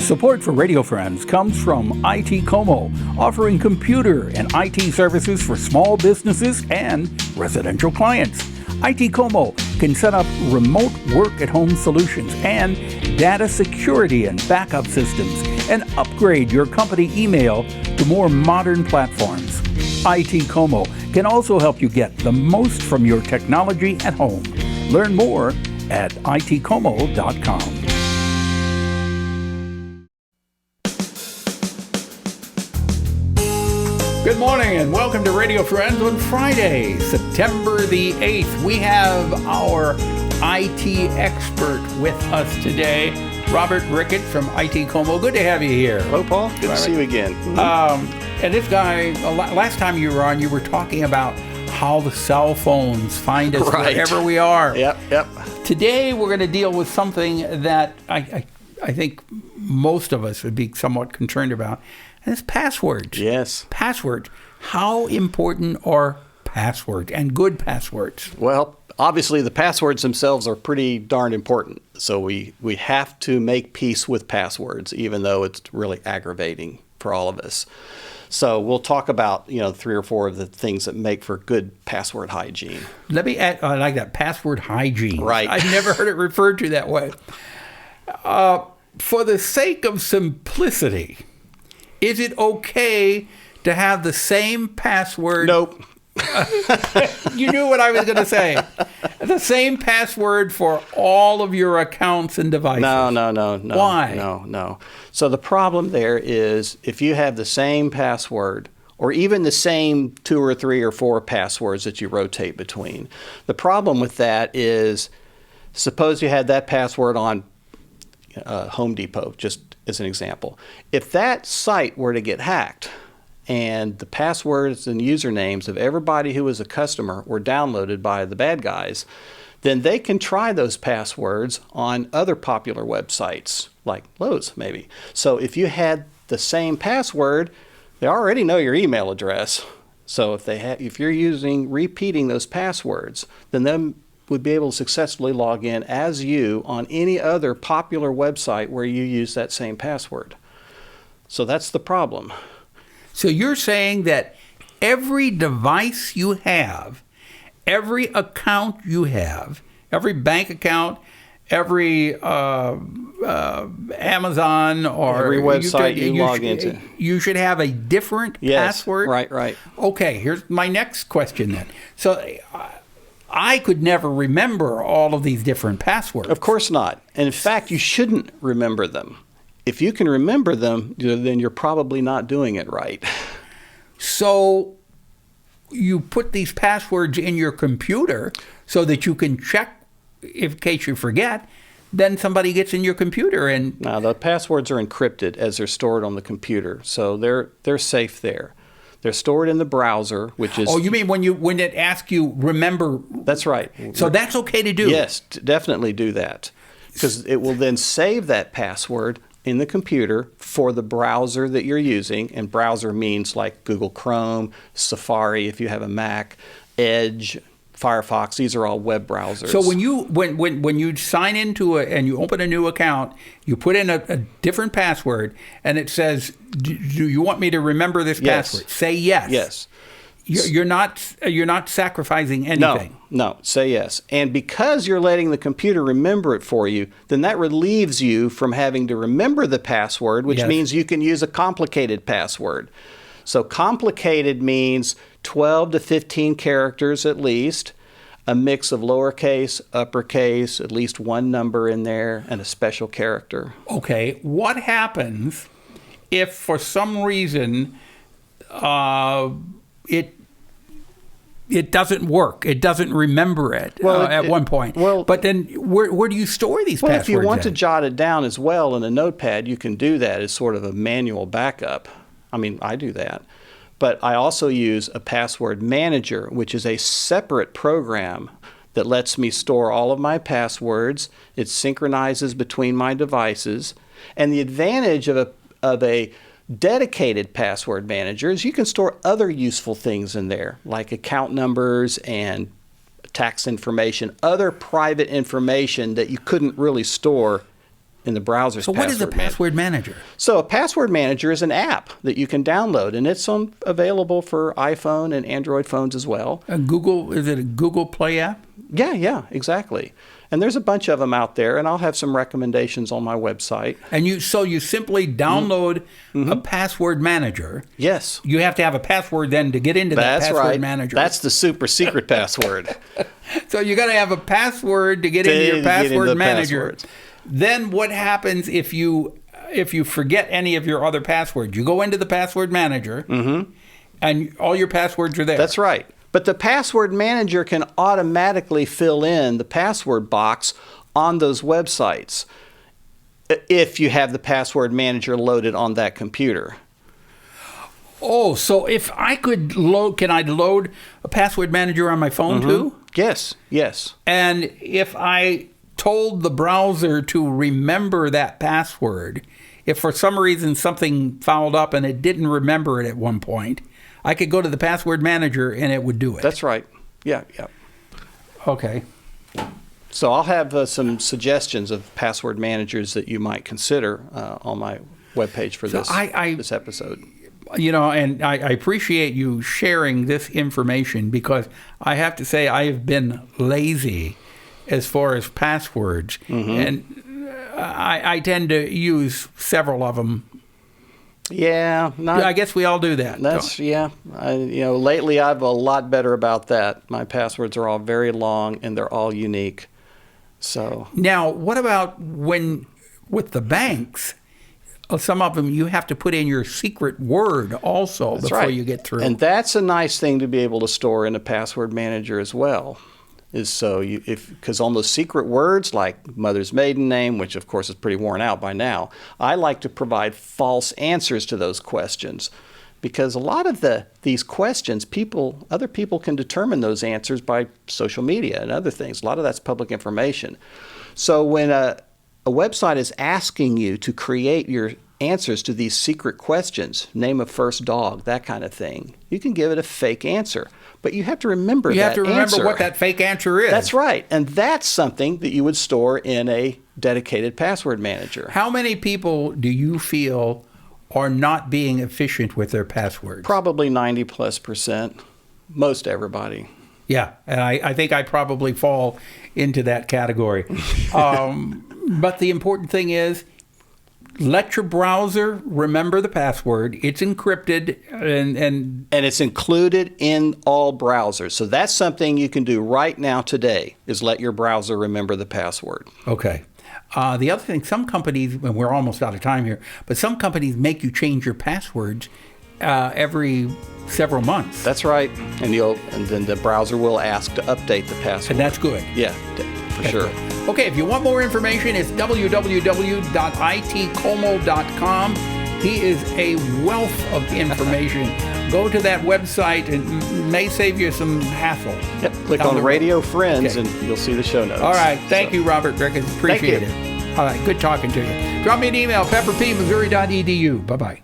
Support for Radio Friends comes from ITCOMO, offering computer and IT services for small businesses and residential clients. ITCOMO can set up remote work-at-home solutions and data security and backup systems and upgrade your company email to more modern platforms. ITCOMO can also help you get the most from your technology at home. Learn more at itcomo.com. Good morning and welcome to Radio Friends on Friday, September the 8th. We have our IT expert with us today, Robert Ricketts from ITCOMO. Good to have you here. Hello, Paul. Good to see you again. And this guy, last time you were on, you were talking about how the cell phones find us wherever we are. Yep. Today we're going to deal with something that I think most of us would be somewhat concerned about. And it's passwords. Yes. Passwords. How important are passwords and good passwords? Well, obviously the passwords themselves are pretty darn important. So we have to make peace with passwords, even though it's really aggravating for all of us. So we'll talk about, 3 or 4 of the things that make for good password hygiene. Let me add, I like that, password hygiene. Right. I've never heard it referred to that way. For the sake of simplicity, is it okay to have the same password? Nope. You knew what I was going to say. The same password for all of your accounts and devices. No. Why? No. So the problem there is if you have the same password or even the same 2 or 3 or 4 passwords that you rotate between, the problem with that is suppose you had that password on Home Depot, just as an example. If that site were to get hacked and the passwords and usernames of everybody who was a customer were downloaded by the bad guys, then they can try those passwords on other popular websites like Lowe's maybe. So if you had the same password, they already know your email address. So if you're repeating those passwords, then them would be able to successfully log in as you on any other popular website where you use that same password. So that's the problem. So you're saying that every device you have, every account you have, every bank account, every Amazon or every website you log into, you should have a different password? Right. Okay, here's my next question then. So I could never remember all of these different passwords. Of course not. And in fact, you shouldn't remember them. If you can remember them, then you're probably not doing it right. So you put these passwords in your computer so that you can check in case you forget. Then somebody gets in your computer and... Now, the passwords are encrypted as they're stored on the computer. So they're safe there. They're stored in the browser, which is... Oh, you mean when it asks you, remember... That's right. So that's okay to do? Yes, definitely do that. Because it will then save that password in the computer for the browser that you're using. And browser means like Google Chrome, Safari if you have a Mac, Edge, Firefox. These are all web browsers. So when you sign into and you open a new account, you put in a different password, and it says, "Do you want me to remember this password?" Say yes. Yes. You're not sacrificing anything. No. Say yes. And because you're letting the computer remember it for you, then that relieves you from having to remember the password, which means you can use a complicated password. So complicated means 12 to 15 characters at least, a mix of lowercase, uppercase, at least one number in there, and a special character. Okay, what happens if for some reason it doesn't work? It doesn't remember it at one point. But then where do you store these passwords? If you want to jot it down as well in a notepad, you can do that as sort of a manual backup. I mean, I do that. But I also use a password manager, which is a separate program that lets me store all of my passwords. It synchronizes between my devices. And the advantage of a dedicated password manager is you can store other useful things in there, like account numbers and tax information, other private information that you couldn't really store in the browser's So what is a password manager? So a password manager is an app that you can download, and it's available for iPhone and Android phones as well. Is it a Google Play app? Yeah, exactly. And there's a bunch of them out there, and I'll have some recommendations on my website. And you simply download a password manager. Yes. You have to have a password then to get into that password manager. That's the super secret password. So you got to have a password to get into your password manager. Passwords. Then what happens if you forget any of your other passwords? You go into the password manager, and all your passwords are there. That's right. But the password manager can automatically fill in the password box on those websites if you have the password manager loaded on that computer. Oh, so if I could can I load a password manager on my phone too? Yes. And if I told the browser to remember that password, if for some reason something fouled up and it didn't remember it at one point, I could go to the password manager and it would do it. That's right. Yeah. Okay. So I'll have some suggestions of password managers that you might consider on my webpage for this episode. And I appreciate you sharing this information, because I have to say I have been lazy as far as passwords, and I tend to use several of them. Yeah, I guess we all do that. Lately I'm a lot better about that. My passwords are all very long and they're all unique. So now, what about with the banks? Some of them you have to put in your secret word also before you get through. And that's a nice thing to be able to store in a password manager as well. Because on those secret words like mother's maiden name, which of course is pretty worn out by now, I like to provide false answers to those questions, because a lot of these questions, other people can determine those answers by social media and other things. A lot of that's public information. So when a website is asking you to create your answers to these secret questions, name of first dog, that kind of thing, you can give it a fake answer. But you have to remember You have to remember what that fake answer is. That's right. And that's something that you would store in a dedicated password manager. How many people do you feel are not being efficient with their passwords? Probably 90+%. Most everybody. Yeah, and I think I probably fall into that category. But the important thing is, let your browser remember the password. It's encrypted and it's included in all browsers. So that's something you can do right now today, is let your browser remember the password. Okay. The other thing, some companies, and we're almost out of time here, but some companies make you change your passwords every several months. That's right. And then the browser will ask to update the password. And that's good. Yeah, for sure. Okay, if you want more information, it's www.itcomo.com. He is a wealth of information. Go to that website, and may save you some hassle. Yep. Click on Radio Friends, and you'll see the show notes. All right. Thank you, Robert Ricketts. Appreciate it. All right. Good talking to you. Drop me an email, pepperpmissouri.edu. Bye-bye.